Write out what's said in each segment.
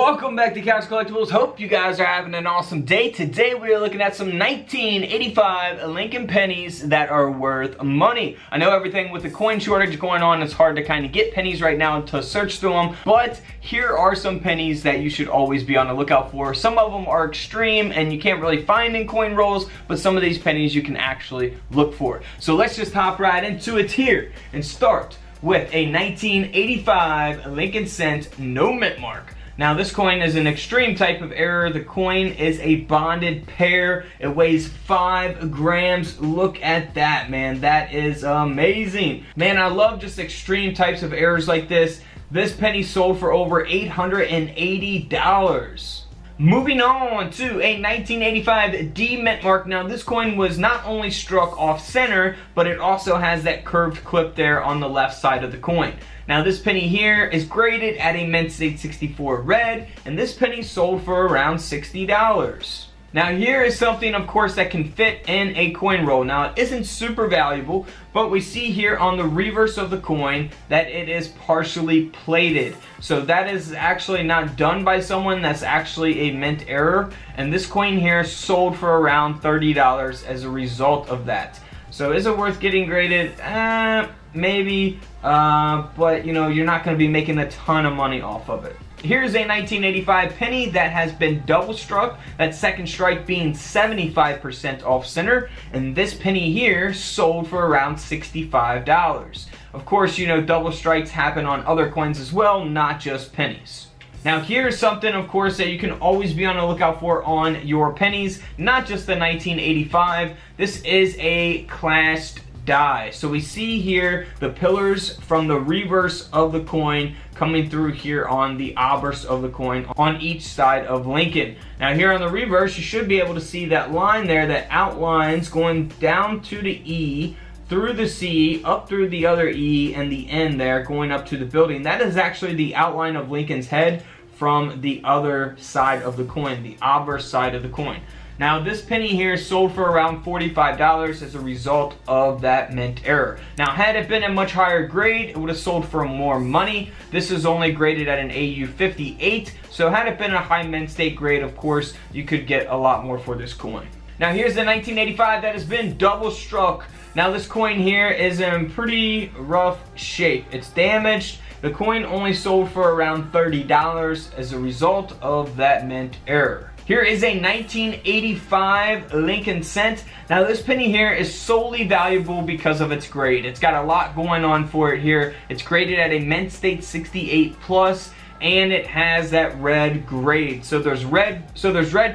Welcome back to Couch Collectibles. Hope you guys are having an awesome day. Today we are looking at some 1985 Lincoln pennies that are worth money. I know everything with the coin shortage going on, it's hard to kind of get pennies right now to search through them, but here are some pennies that you should always be on the lookout for. Some of them are extreme and you can't really find in coin rolls, but some of these pennies you can actually look for. So let's just hop right into it here and start with a 1985 Lincoln cent no mint mark. Now this coin is an extreme type of error. The coin is a bonded pair. It weighs 5 grams. Look at that, man. That is amazing. Man, I love just extreme types of errors like this. This penny sold for over $880. Moving on to a 1985 D mint mark. Now this coin was not only struck off center, but it also has that curved clip there on the left side of the coin. Now this penny here is graded at a mint state 64 red, and this penny sold for around $60. Now here is something, of course, that can fit in a coin roll. Now it isn't super valuable, but we see here on the reverse of the coin that it is partially plated. So that is actually not done by someone, that's actually a mint error. And this coin here sold for around $30 as a result of that. So is it worth getting graded? Maybe, but you know, you're not going to be making a ton of money off of it. Here's a 1985 penny that has been double struck, that second strike being 75% off center, and this penny here sold for around $65. Of course, you know, double strikes happen on other coins as well, not just pennies. Now here's something, of course, that you can always be on the lookout for on your pennies, not just the 1985. This is a clashed die. So we see here the pillars from the reverse of the coin coming through here on the obverse of the coin on each side of Lincoln. Now here on the reverse, you should be able to see that line there that outlines going down to the E, through the C, up through the other E, and the N there going up to the building. That is actually the outline of Lincoln's head from the other side of the coin, the obverse side of the coin. Now this penny here sold for around $45 as a result of that mint error. Now had it been a much higher grade, it would have sold for more money. This is only graded at an AU 58, so had it been a high mint state grade, of course, you could get a lot more for this coin. Now here's the 1985 that has been double struck. Now this coin here is in pretty rough shape. It's damaged. The coin only sold for around $30 as a result of that mint error. Here is a 1985 Lincoln cent. Now this penny here is solely valuable because of its grade. It's got a lot going on for it here. It's graded at a mint state 68 plus, and it has that red grade. So there's red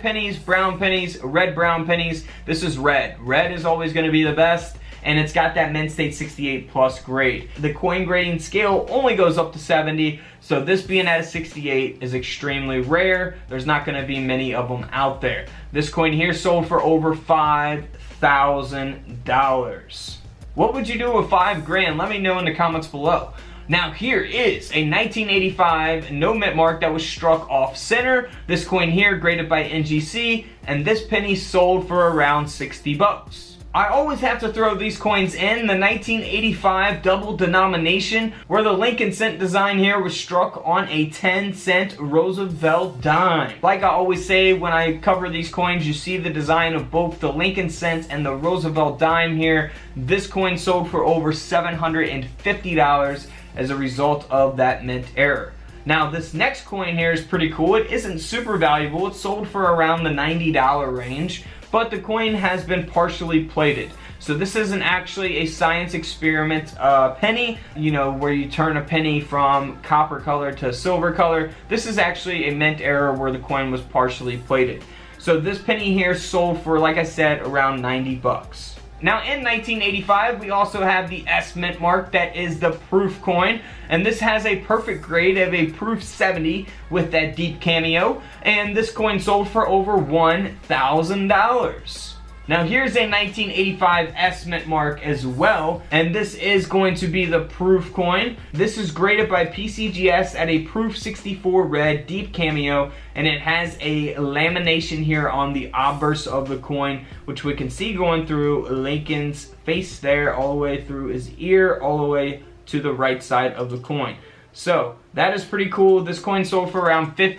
pennies, brown pennies, red brown pennies. This is red. Red is always going to be the best, and it's got that mint state 68 plus grade. The coin grading scale only goes up to 70, so this being at a 68 is extremely rare. There's not going to be many of them out there. This coin here sold for over $5,000. What would you do with 5 grand? Let me know in the comments below. Now here is a 1985 no mint mark that was struck off center. This coin here graded by NGC, and this penny sold for around $60. I always have to throw these coins in. The 1985 double denomination, where the Lincoln cent design here was struck on a 10-cent Roosevelt dime. Like I always say when I cover these coins, you see the design of both the Lincoln cent and the Roosevelt dime here. This coin sold for over $750 as a result of that mint error. Now this next coin here is pretty cool. It isn't super valuable. It sold for around the $90 range, but the coin has been partially plated. So this isn't actually a science experiment penny, you know, where you turn a penny from copper color to silver color. This is actually a mint error where the coin was partially plated. So this penny here sold for, like I said, around $90. Now in 1985, we also have the S mint mark that is the proof coin, and this has a perfect grade of a proof 70 with that deep cameo, and this coin sold for over $1,000. Now here's a 1985 S mint mark as well, and this is going to be the proof coin. This is graded by PCGS at a proof 64 red deep cameo, and it has a lamination here on the obverse of the coin, which we can see going through Lincoln's face there, all the way through his ear, all the way to the right side of the coin. So that is pretty cool. This coin sold for around $50.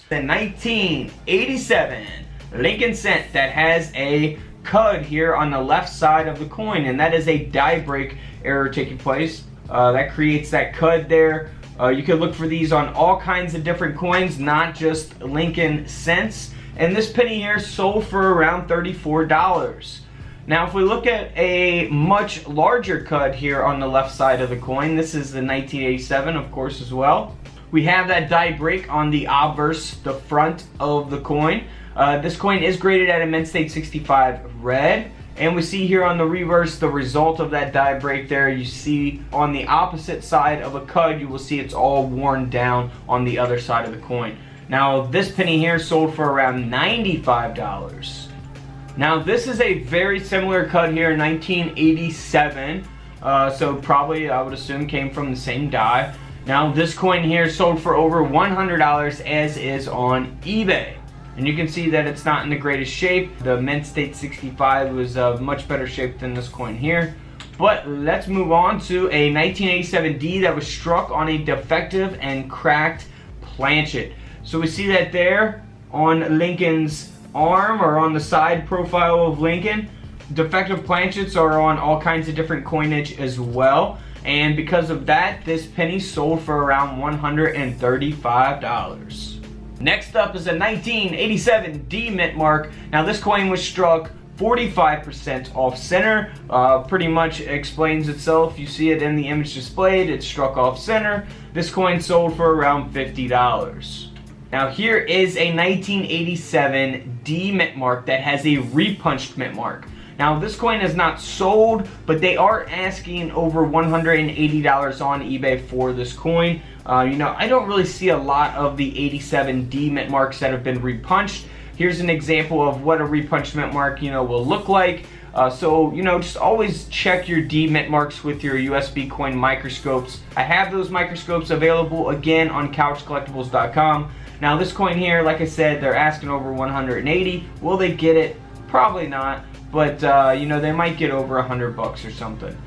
The 1987 Lincoln cent that has a cud here on the left side of the coin, and that is a die break error taking place. That creates that cud there. You can look for these on all kinds of different coins, not just Lincoln cents. And this penny here sold for around $34. Now if we look at a much larger cud here on the left side of the coin, this is the 1987 of course as well. We have that die break on the obverse, the front of the coin. This coin is graded at a mint state 65 red. And we see here on the reverse the result of that die break there. You see on the opposite side of a cud, you will see it's all worn down on the other side of the coin. Now this penny here sold for around $95. Now this is a very similar cud here, 1987. So probably I would assume came from the same die. Now this coin here sold for over $100 as is on eBay. And you can see that it's not in the greatest shape. The mint state 65 was much better shape than this coin here. But let's move on to a 1987D that was struck on a defective and cracked planchet. So we see that there on Lincoln's arm or on the side profile of Lincoln. Defective planchets are on all kinds of different coinage as well. And because of that, this penny sold for around $135. Next up is a 1987 D mint mark. Now this coin was struck 45% off center. Pretty much explains itself. You see it in the image displayed. It's struck off center. This coin sold for around $50. Now here is a 1987 D mint mark that has a repunched mint mark. Now this coin is not sold, but they are asking over $180 on eBay for this coin. You know, I don't really see a lot of the 87 D mint marks that have been repunched. Here's an example of what a repunched mint mark, you know, will look like. So, you know, just always check your D mint marks with your USB coin microscopes. I have those microscopes available again on couchcollectibles.com. Now this coin here, like I said, they're asking over $180. Will they get it? Probably not. But, you know, they might get over $100 or something.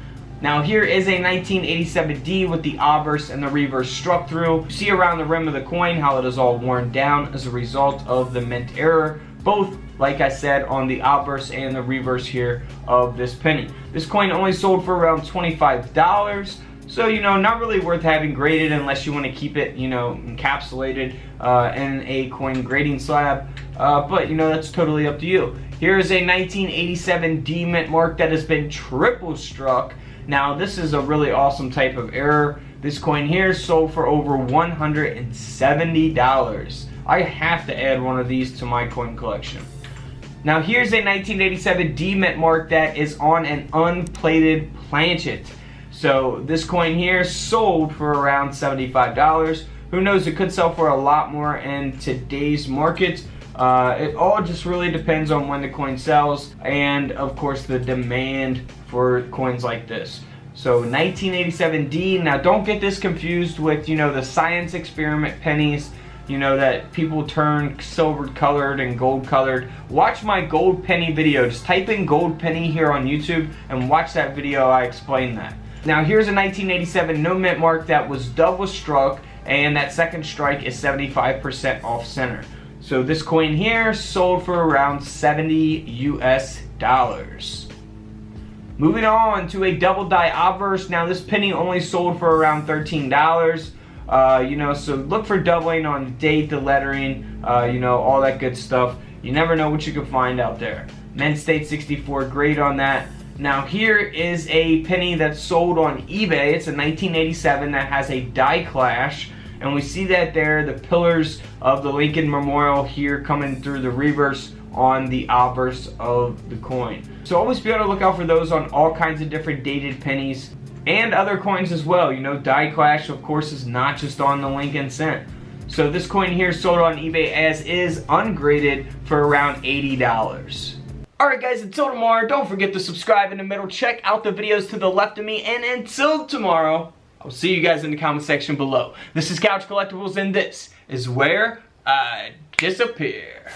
Now here is a 1987D with the obverse and the reverse struck through. You see around the rim of the coin how it is all worn down as a result of the mint error. Both, like I said, on the obverse and the reverse here of this penny. This coin only sold for around $25. So, you know, not really worth having graded unless you want to keep it, you know, encapsulated in a coin grading slab. But, you know, that's totally up to you. Here is a 1987 D mint mark that has been triple struck. Now, this is a really awesome type of error. This coin here sold for over $170. I have to add one of these to my coin collection. Now, here's a 1987 D mint mark that is on an unplated planchet. So this coin here sold for around $75. Who knows, it could sell for a lot more in today's market. It all just really depends on when the coin sells and of course the demand for coins like this. So 1987D, now don't get this confused with, you know, the science experiment pennies, you know, that people turn silver colored and gold colored. Watch my gold penny video. Just type in gold penny here on YouTube and watch that video. I explain that. Now here's a 1987 no mint mark that was double struck, and that second strike is 75% off center. So this coin here sold for around $70 US. Moving on to a double die obverse. Now this penny only sold for around $13. You know, so look for doubling on the date, the lettering, you know, all that good stuff. You never know what you can find out there. Mint state 64 grade on that. Now here is a penny that's sold on eBay. It's a 1987 that has a die clash. And we see that there, the pillars of the Lincoln Memorial here coming through the reverse on the obverse of the coin. So always be on the lookout for those on all kinds of different dated pennies and other coins as well. You know, die clash, of course, is not just on the Lincoln cent. So this coin here sold on eBay as is, ungraded, for around $80. Alright guys, until tomorrow, don't forget to subscribe in the middle. Check out the videos to the left of me. And until tomorrow, I'll see you guys in the comment section below. This is Couch Collectibles, and this is where I disappear.